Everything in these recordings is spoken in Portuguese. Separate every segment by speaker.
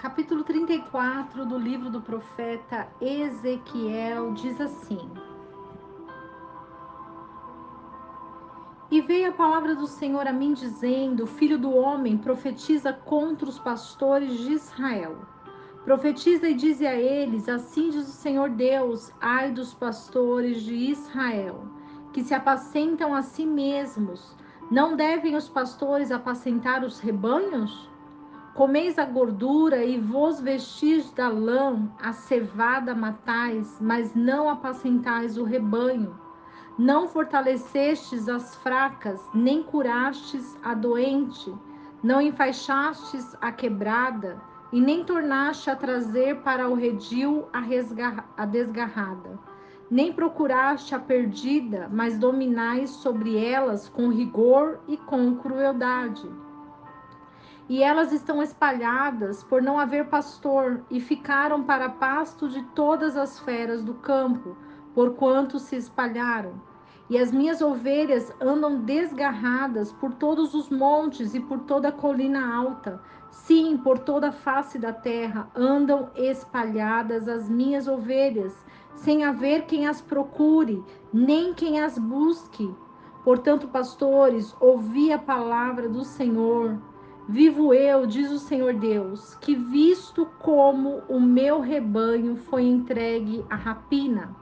Speaker 1: Capítulo 34 do livro do profeta Ezequiel diz assim: E veio a palavra do Senhor a mim dizendo: Filho do homem, profetiza contra os pastores de Israel. Profetiza e dize a eles: Assim diz o Senhor Deus: Ai dos pastores de Israel, que se apacentam a si mesmos. Não devem os pastores apacentar os rebanhos? Comeis a gordura e vos vestis da lã, a cevada matais, mas não apacentais o rebanho. Não fortalecestes as fracas, nem curastes a doente, não enfaixastes a quebrada, e nem tornaste a trazer para o redil a desgarrada. Nem procuraste a perdida, mas dominais sobre elas com rigor e com crueldade. E elas estão espalhadas por não haver pastor, e ficaram para pasto de todas as feras do campo, porquanto se espalharam. E as minhas ovelhas andam desgarradas por todos os montes e por toda a colina alta. Sim, por toda a face da terra andam espalhadas as minhas ovelhas, sem haver quem as procure, nem quem as busque. Portanto, pastores, ouvi a palavra do Senhor. Vivo eu, diz o Senhor Deus, que visto como o meu rebanho foi entregue à rapina,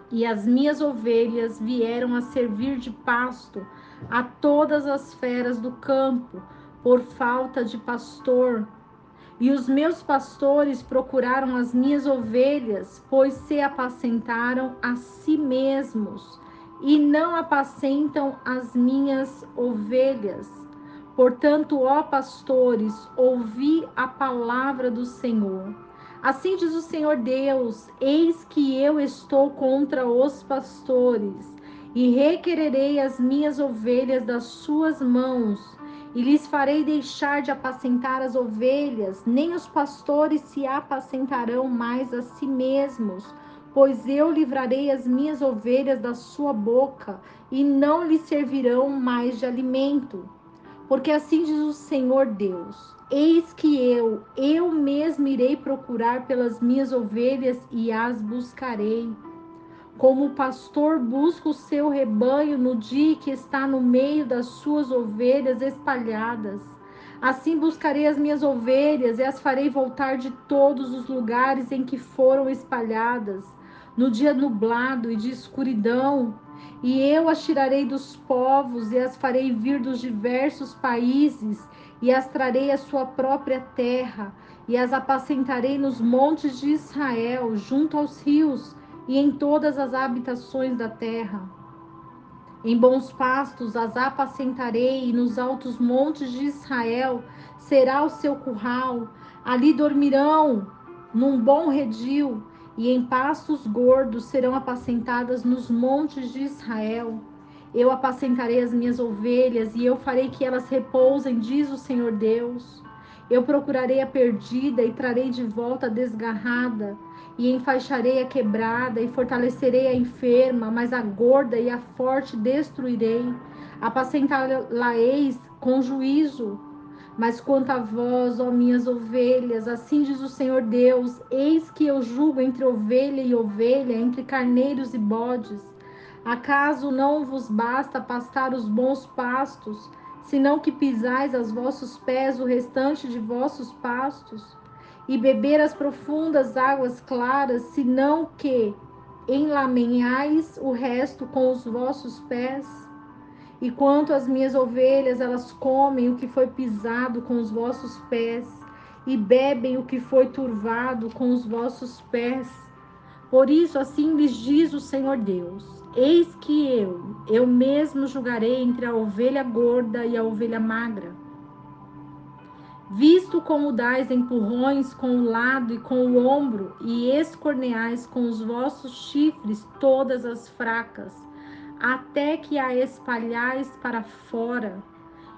Speaker 1: e as minhas ovelhas vieram a servir de pasto a todas as feras do campo, por falta de pastor, e os meus pastores procuraram as minhas ovelhas, pois se apacentaram a si mesmos, e não apacentam as minhas ovelhas. Portanto, ó pastores, ouvi a palavra do Senhor. Assim diz o Senhor Deus: Eis que eu estou contra os pastores, e requererei as minhas ovelhas das suas mãos, e lhes farei deixar de apacentar as ovelhas, nem os pastores se apacentarão mais a si mesmos, pois eu livrarei as minhas ovelhas da sua boca, e não lhes servirão mais de alimento. Porque assim diz o Senhor Deus: Eis que eu mesmo irei procurar pelas minhas ovelhas e as buscarei. Como o pastor busca o seu rebanho no dia que está no meio das suas ovelhas espalhadas. Assim buscarei as minhas ovelhas e as farei voltar de todos os lugares em que foram espalhadas, no dia nublado e de escuridão. E eu as tirarei dos povos e as farei vir dos diversos países e as trarei à sua própria terra e as apacentarei nos montes de Israel, junto aos rios e em todas as habitações da terra. Em bons pastos as apacentarei, e nos altos montes de Israel será o seu curral. Ali dormirão num bom redil, e em pastos gordos serão apacentadas nos montes de Israel. Eu apacentarei as minhas ovelhas, e eu farei que elas repousem, diz o Senhor Deus. Eu procurarei a perdida e trarei de volta a desgarrada, e enfaixarei a quebrada, e fortalecerei a enferma, mas a gorda e a forte destruirei. Apacentá-la-eis com juízo. Mas quanto a vós, ó minhas ovelhas, assim diz o Senhor Deus: eis que eu julgo entre ovelha e ovelha, entre carneiros e bodes. Acaso não vos basta pastar os bons pastos, senão que pisais aos vossos pés o restante de vossos pastos? E beber as profundas águas claras, senão que enlameais o resto com os vossos pés? E quanto às minhas ovelhas, elas comem o que foi pisado com os vossos pés, e bebem o que foi turvado com os vossos pés. Por isso, assim lhes diz o Senhor Deus: Eis que eu mesmo julgarei entre a ovelha gorda e a ovelha magra. Visto como dais empurrões com o lado e com o ombro, e escorneais com os vossos chifres todas as fracas, até que a espalhais para fora.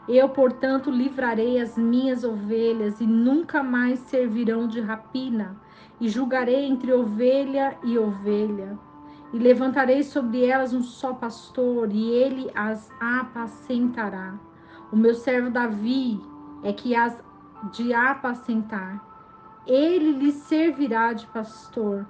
Speaker 1: Eu, portanto, livrarei as minhas ovelhas, e nunca mais servirão de rapina, e julgarei entre ovelha e ovelha. E levantarei sobre elas um só pastor, e ele as apacentará. O meu servo Davi é que as de apacentar. Ele lhe servirá de pastor,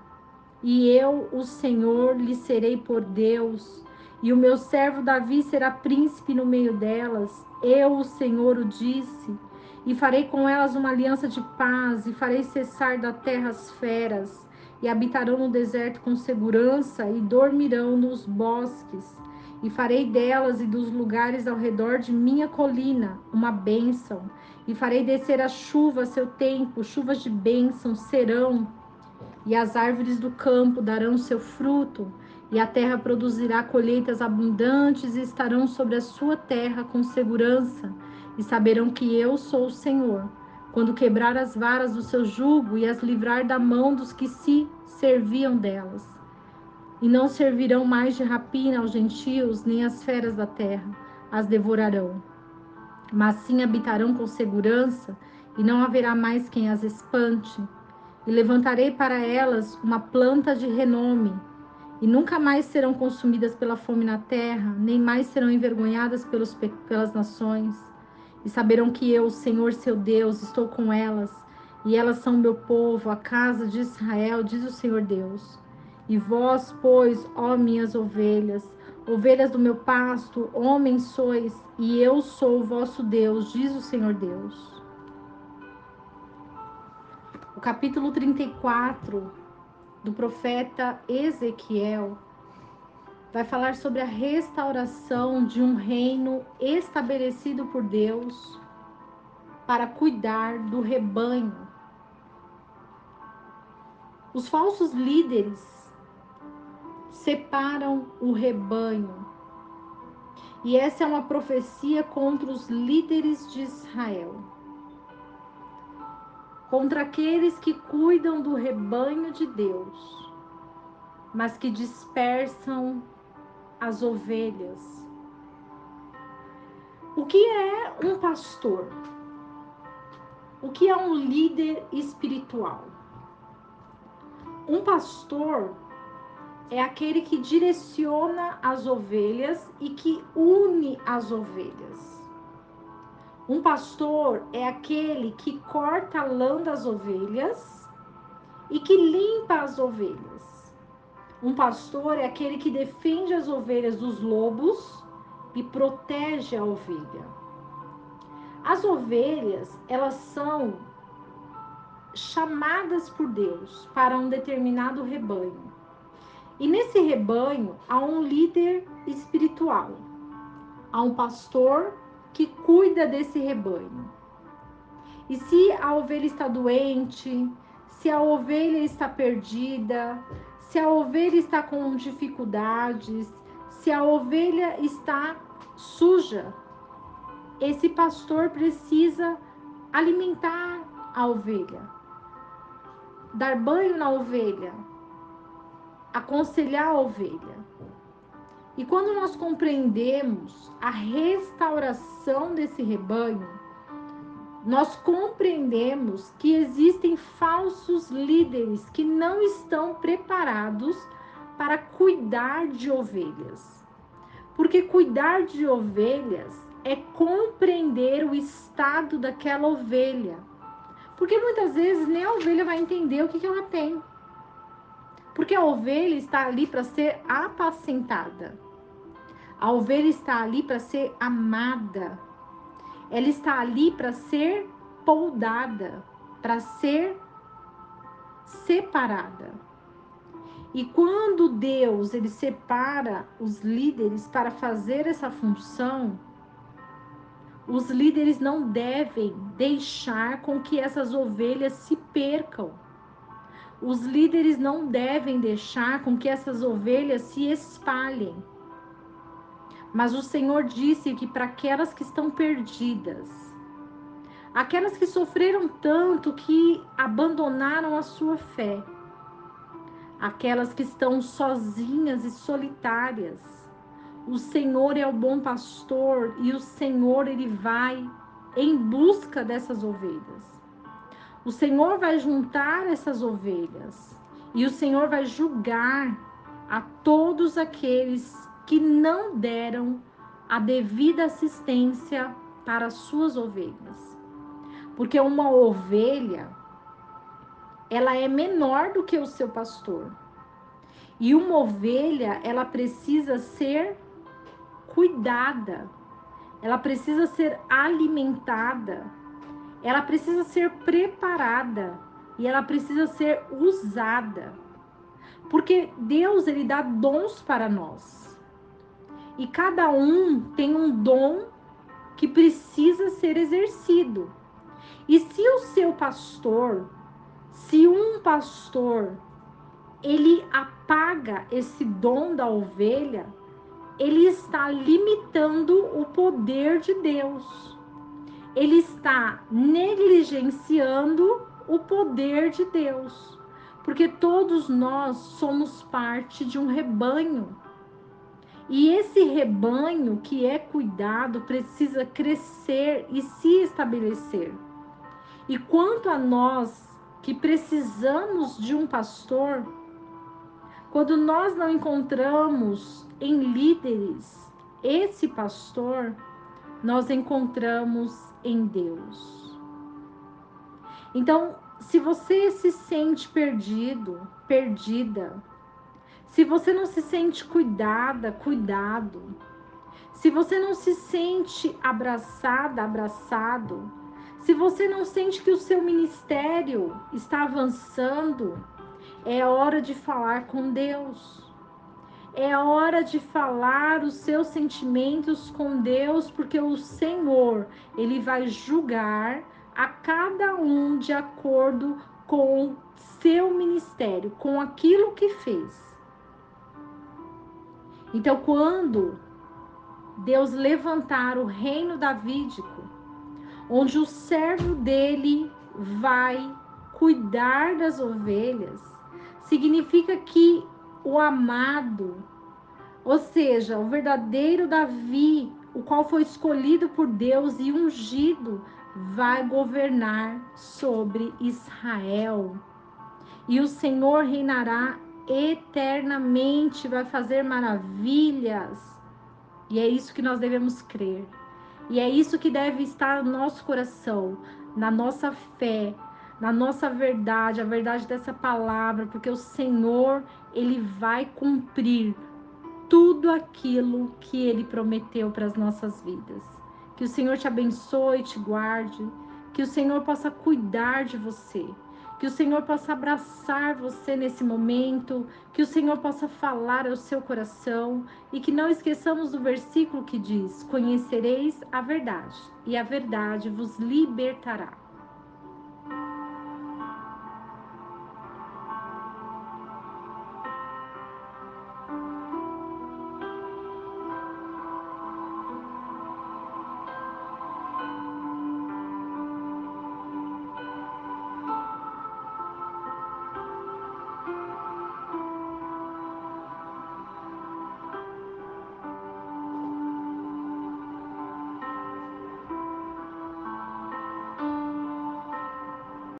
Speaker 1: e eu, o Senhor, lhe serei por Deus, e o meu servo Davi será príncipe no meio delas. Eu, o Senhor, o disse, e farei com elas uma aliança de paz, e farei cessar da terra as feras, e habitarão no deserto com segurança, e dormirão nos bosques. E farei delas e dos lugares ao redor de minha colina uma bênção, e farei descer a chuva a seu tempo, chuvas de bênção serão, e as árvores do campo darão seu fruto, e a terra produzirá colheitas abundantes, e estarão sobre a sua terra com segurança, e saberão que eu sou o Senhor, quando quebrar as varas do seu jugo e as livrar da mão dos que se serviam delas. E não servirão mais de rapina aos gentios, nem as feras da terra as devorarão, mas sim habitarão com segurança, e não haverá mais quem as espante. E levantarei para elas uma planta de renome, e nunca mais serão consumidas pela fome na terra, nem mais serão envergonhadas pelas nações. E saberão que eu, Senhor seu Deus, estou com elas, e elas são meu povo, a casa de Israel, diz o Senhor Deus. E vós, pois, ó minhas ovelhas, ovelhas do meu pasto, homens sois, e eu sou o vosso Deus, diz o Senhor Deus. O capítulo 34 do profeta Ezequiel vai falar sobre a restauração de um reino estabelecido por Deus para cuidar do rebanho. Os falsos líderes separam o rebanho, e essa é uma profecia contra os líderes de Israel, contra aqueles que cuidam do rebanho de Deus, mas que dispersam as ovelhas. O que é um pastor? O que é um líder espiritual? Um pastor é aquele que direciona as ovelhas e que une as ovelhas. Um pastor é aquele que corta a lã das ovelhas e que limpa as ovelhas. Um pastor é aquele que defende as ovelhas dos lobos e protege a ovelha. As ovelhas, elas são chamadas por Deus para um determinado rebanho. E nesse rebanho há um líder espiritual, há um pastor que cuida desse rebanho. E se a ovelha está doente, se a ovelha está perdida, se a ovelha está com dificuldades, se a ovelha está suja, esse pastor precisa alimentar a ovelha, dar banho na ovelha, aconselhar a ovelha. E quando nós compreendemos a restauração desse rebanho, nós compreendemos que existem falsos líderes que não estão preparados para cuidar de ovelhas. Porque cuidar de ovelhas é compreender o estado daquela ovelha. Porque muitas vezes nem a ovelha vai entender o que ela tem. Porque a ovelha está ali para ser apacentada. A ovelha está ali para ser amada. Ela está ali para ser poldada, para ser separada. E quando Deus ele separa os líderes para fazer essa função, os líderes não devem deixar com que essas ovelhas se percam. Os líderes não devem deixar com que essas ovelhas se espalhem. Mas o Senhor disse que para aquelas que estão perdidas, aquelas que sofreram tanto que abandonaram a sua fé, aquelas que estão sozinhas e solitárias, o Senhor é o bom pastor e o Senhor ele vai em busca dessas ovelhas. O Senhor vai juntar essas ovelhas e o Senhor vai julgar a todos aqueles que não deram a devida assistência para as suas ovelhas. Porque uma ovelha, ela é menor do que o seu pastor. E uma ovelha, ela precisa ser cuidada, ela precisa ser alimentada, ela precisa ser preparada e ela precisa ser usada. Porque Deus, ele dá dons para nós. E cada um tem um dom que precisa ser exercido. E se o seu pastor, se um pastor, ele apaga esse dom da ovelha, ele está limitando o poder de Deus. Ele está negligenciando o poder de Deus. Porque todos nós somos parte de um rebanho. E esse rebanho que é cuidado precisa crescer e se estabelecer. E quanto a nós que precisamos de um pastor, quando nós não encontramos em líderes esse pastor, nós encontramos em Deus. Então, se você se sente perdido, perdida, se você não se sente cuidada, cuidado, se você não se sente abraçada, abraçado, se você não sente que o seu ministério está avançando, é hora de falar com Deus. É hora de falar os seus sentimentos com Deus, porque o Senhor, ele vai julgar a cada um de acordo com seu ministério, com aquilo que fez. Então, quando Deus levantar o reino davídico, onde o servo dele vai cuidar das ovelhas, significa que o amado, ou seja, o verdadeiro Davi, o qual foi escolhido por Deus e ungido, vai governar sobre Israel. E o Senhor reinará eternamente, vai fazer maravilhas. E é isso que nós devemos crer. E é isso que deve estar no nosso coração, na nossa fé, na nossa verdade, a verdade dessa palavra, porque o Senhor, ele vai cumprir tudo aquilo que ele prometeu para as nossas vidas. Que o Senhor te abençoe e te guarde, que o Senhor possa cuidar de você, que o Senhor possa abraçar você nesse momento, que o Senhor possa falar ao seu coração e que não esqueçamos do versículo que diz: conhecereis a verdade e a verdade vos libertará.